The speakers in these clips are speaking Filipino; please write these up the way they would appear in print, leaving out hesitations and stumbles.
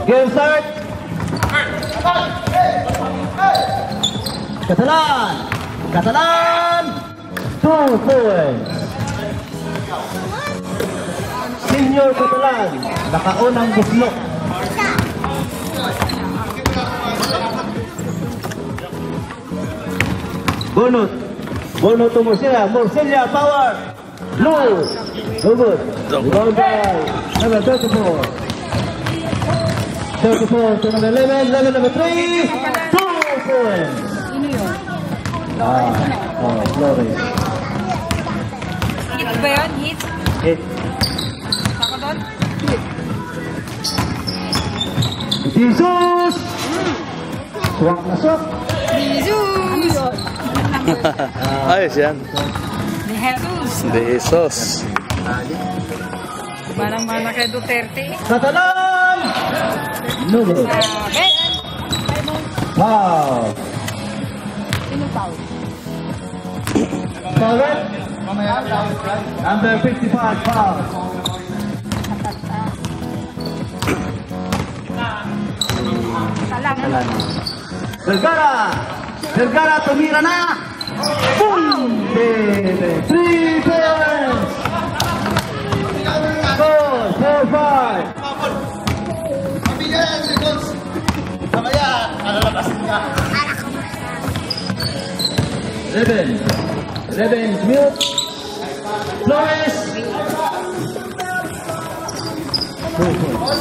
Game start. Catalan. 2 points. Senior Catalan, nakaunang buslok. Bonut to Morcilla power. No good. Rebound by number 34. 34 to number 11, number 3. 2 points. Flores. Hit ba yun? Hit. Ako doon? Jesus! Swak na swak. Jesus! Ayos yan. Ni Jesus. De Jesus. Mana-mana kay Duterte. Catalan! No good. Okay. Foul. Sino foul? Foul. Number 55 foul. Talang. Vergara tumira na. Boom! 3 points. Goal, 4-5. Eleven, mute. Flores. 2 points.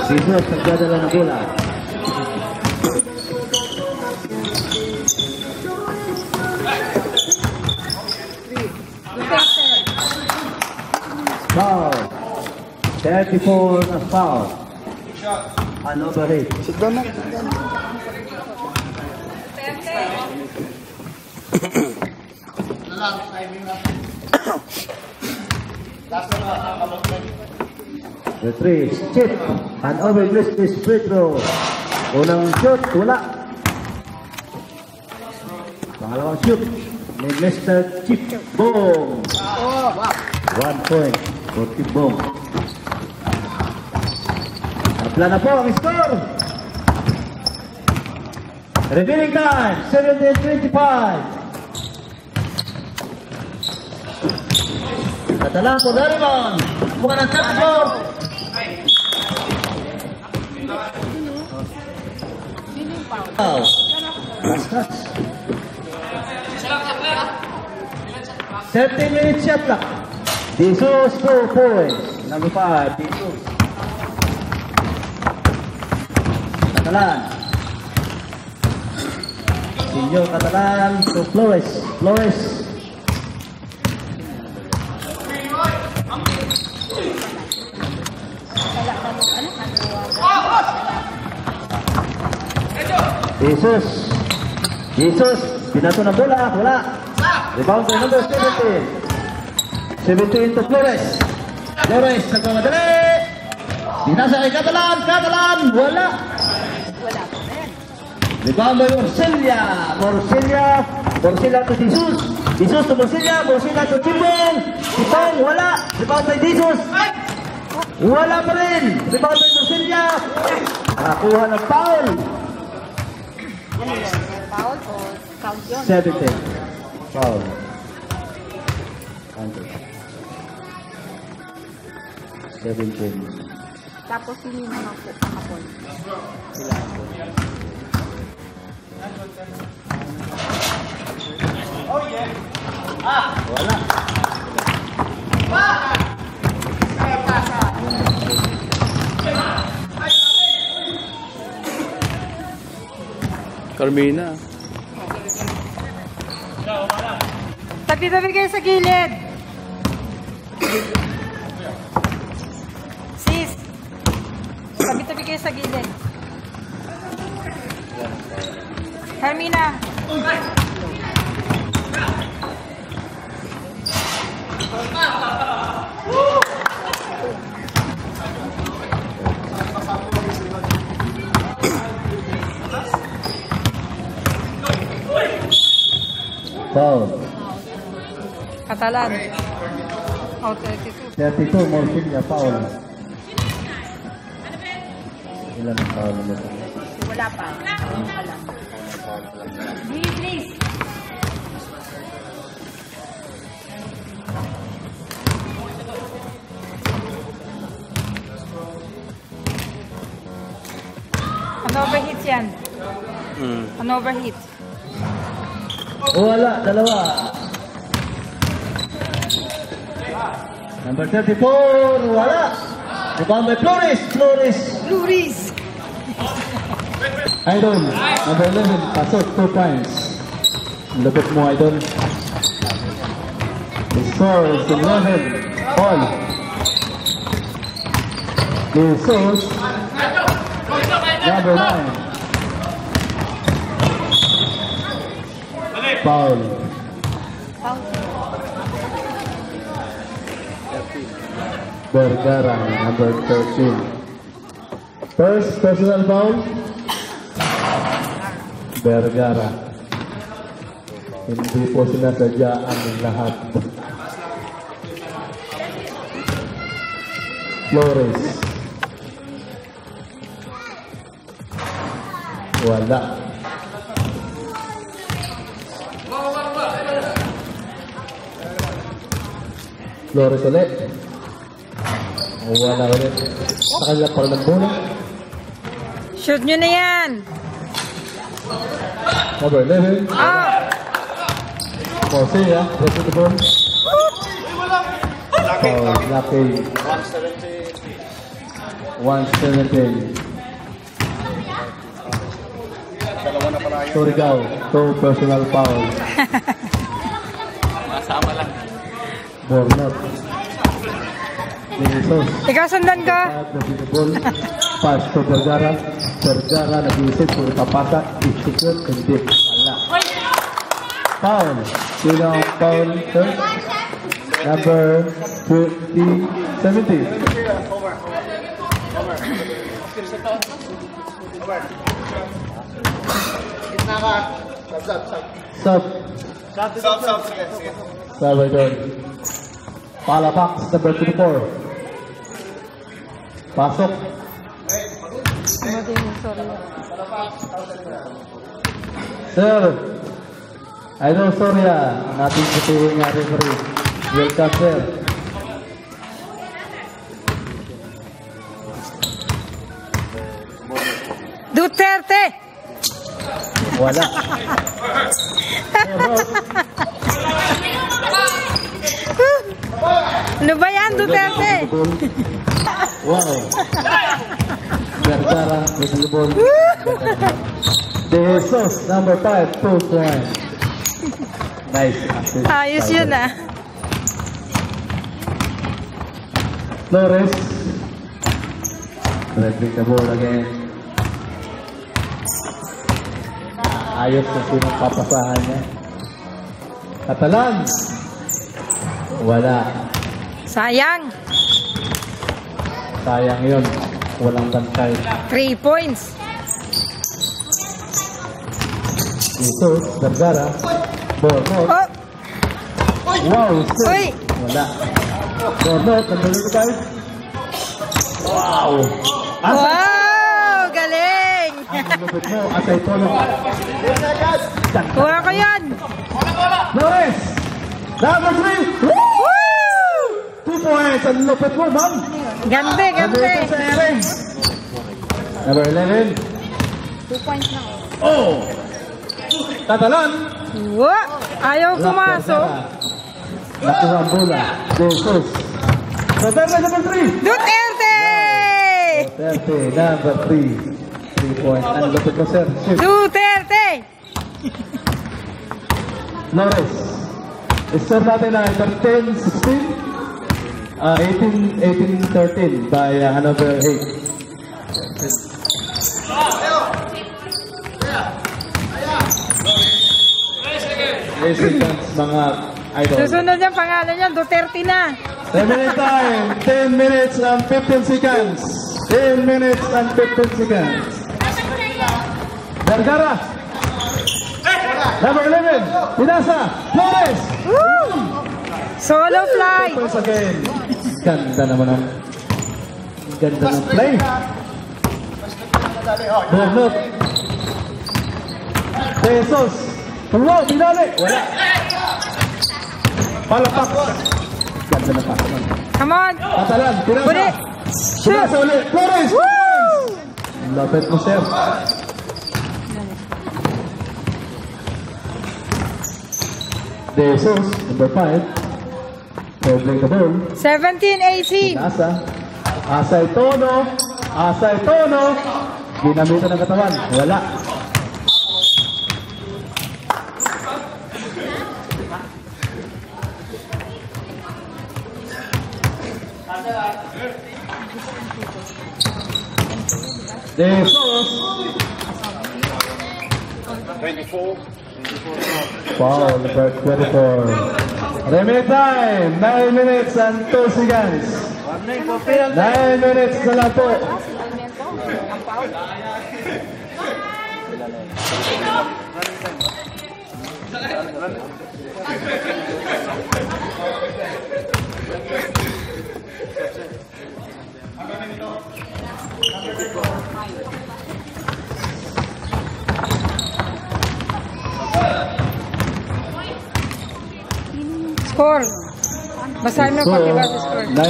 Jesus nagdadala ng bola. Foul. 34 na foul. An overhit. Sit down na. The 3, chip. An overhit is free throw. Unang shoot, wala. Pangalawang shoot ni Mr. Chip Bong. 1 point for Chip Bong. Tapla na po ang score. Revealing time, 17:25. Catalan for the rebound. Bukan ang shot score. Wow. Last touch. 13 minutes shot clock. Jesus 2 points. Number 5, Jesus. Catalan. Senior Catalan to Flores. Jesus, pinato ng bola, wala. Rebound by number 17. 17 to Flores, nagmamadali. Pinasa kay Catalan, wala. Rebound by Morcilla to Jesus to Morcilla to Chibong, wala. Rebound by Jesus, wala pa rin. Rebound by Morcilla, nakakuha ng foul. Foul o count yun? 17. Foul. Counted. 17. Tapos hindi na makapon. Oh yeah. Wala. Carmina. Tabi-tabi kayo sa gilid. Sis. Tabi-tabi kayo sa gilid. Carmina. Foul. Catalan. Oh, 32. 32, Morcilla, foul. Ilan ang foul na ito? Wala pa. Wala. Please. Ano overheat yan? Ano overheat? Wala, dalawa. Number 34, wala. Rebound by Flores. Luris! Idol, number 11, pasok, 2 points. Lupit mo, Idol. The score is 11, all. Jesus, number 9. Foul. Vergara, number 13. First personal foul. Vergara. Hindi po sinasadya ang lahat. Flores. Wala. Flores ulit. Wala ulit. Sa kanila para ng bola. Shoot nyo na yan! Number 11. Ah! Morcilla, rest of the ball. Foul, lucky. 117. Surigao, 2 personal foul. Masama lang. Bornot. Jesus. Ikaw sundan ko? Pass to Vergara. Vergara nag-iisip kung ipapasa. Istikot, hindi. Wala. Foul. Sino ang foul, sir? Number 70. Sub. Salvador. Palapax, number 24. Pasok. Sir, Idol Soria, ang ating putuhin nga referee. Welcome, sir. Duterte! Wala. Ano ba yan, Duterte? Wow. Vergara, with the ball. De Jesus, number 5, 2 points. Nice assist. Ayos yun ah. Flores. Retrieve the ball again. Ayos na sinong papasahan niya. Catalan. Wala. Sayang. Sayang yun. Walang bantay. 3 points. Jesus, Vergara. Bornot. Oh! Wow, sir. Uy! Wala. Bornot, nandun ito guys. Wow. Wow! Galing! Ang lupit mo, Atay Polo. Kuha ko yan! Flores! Number 3! Woo! 2 points! Ang lupit mo, ma'am! Gande, gande! Sa ere. Number 11. 2 points na. Oh! Catalan! Wow! Ayaw pumasok. Nakuha ang bola. Jesus. Duterte, number 3! Duterte! Duterte, number 3. 3 points. Ang lupit mo, sir. Shift. Duterte! Flores. Score natin na 10-16. 18-13 by Hanover 8. Seconds, mga idol. Susunod yung pangalan niya, Duterte na. 10 minute time. 10 minutes and 15 seconds. 10 minutes and 15 seconds. Vergara. Number 11. Pinasa. Flores. Woo! Solo fly. Points again. Ganda naman ang... Ganda ng play. Bernot. Jesus. Tulong, binali. Wala. Palapak. Ganda na pak naman. Come on. Patalan, pinasa. Ulit. Shoot. Pinasa ulit. Flores. Woo! Lapit mo, sir. Jesus, number 5. Dribbling the ball. 17-18. Asa. Asa Itono. Asa Itono. Ginamitan ng katawan. Wala. Jesus. 24. Foul, number 24. Remit time. 9 minutes and 2 seconds. 9 minutes na lang po. Score. Basahin mo pag iba sa score. 9